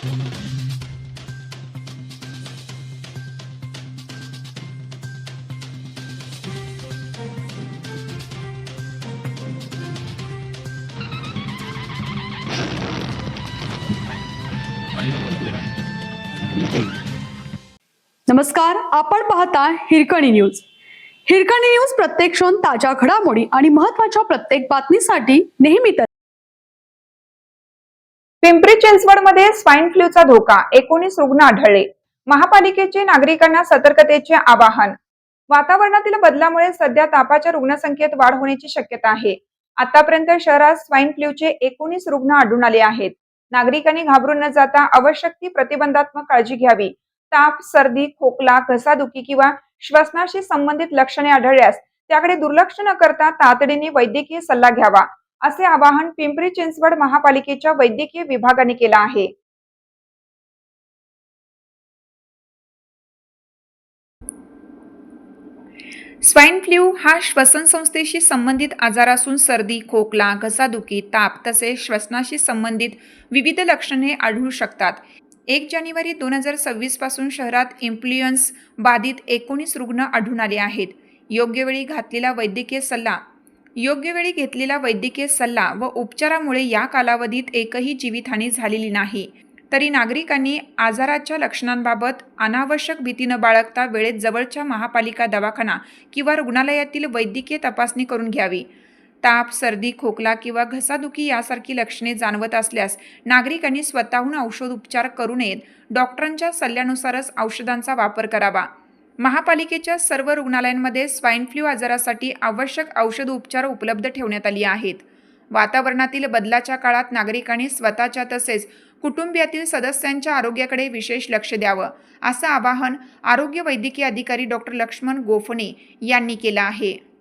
नमस्कार, आपण पाहता हिरकणी न्यूज. हिरकणी न्यूज प्रत्येक क्षण ताज्या घडामोडी आणि महत्त्वाच्या प्रत्येक बातमीसाठी नेहमी तयार. पिंपरी चिंचवडमध्ये स्वाईन फ्लूचा धोका, 19 रुग्ण आढळले. महापालिकेचे नागरिकांना सतर्कतेचे आवाहन. वातावरणातील बदलामुळे सध्या तापाच्या रुग्णसंख्येत वाढ होण्याची शक्यता आहे. आतापर्यंत शहरात स्वाईन फ्लूचे 19 रुग्ण आढळून आले आहेत. नागरिकांनी घाबरून न जाता आवश्यक ती प्रतिबंधात्मक काळजी घ्यावी. ताप, सर्दी, खोकला, घसादुखी किंवा श्वसनाशी संबंधित लक्षणे आढळल्यास त्याकडे दुर्लक्ष न करता तातडीने वैद्यकीय सल्ला घ्यावा, असे आवाहन पिंपरी चिंचवड महापालिकेच्या वैद्यकीय विभागाने केले आहे. स्वाईन फ्लू हा श्वसन संस्थेशी संबंधित आजार असून सर्दी, खोकला, घसादुखी, ताप तसेच श्वसनाशी संबंधित विविध लक्षणे आढळू शकतात. 1 जानेवारी 2026 पासून शहरात इन्फ्लुएन्झा बाधित 19 रुग्ण आढळून आले आहेत. योग्य वेळी घेतलेला वैद्यकीय सल्ला व उपचारामुळे या कालावधीत एकही जीवितहानी झालेली नाही. तरी नागरिकांनी आजाराच्या लक्षणांबाबत अनावश्यक भीती न बाळगता वेळेत जवळच्या महापालिका दवाखाना किंवा रुग्णालयातील वैद्यकीय तपासणी करून घ्यावी. ताप, सर्दी, खोकला किंवा घसादुखी यासारखी लक्षणे जाणवत असल्यास नागरिकांनी स्वतःहून औषध उपचार करू नयेत. डॉक्टरांच्या सल्ल्यानुसारच औषधांचा वापर करावा. महापालिकेच्या सर्व रुग्णालयांमध्ये स्वाईन फ्लू आजारासाठी आवश्यक औषध उपचार उपलब्ध ठेवण्यात आली आहेत. वातावरणातील बदलाच्या काळात नागरिकांनी स्वतःच्या तसेच कुटुंबियातील सदस्यांच्या आरोग्याकडे विशेष लक्ष द्यावं, असं आवाहन आरोग्य वैद्यकीय अधिकारी डॉ. लक्ष्मण गोफणे यांनी केलं आहे.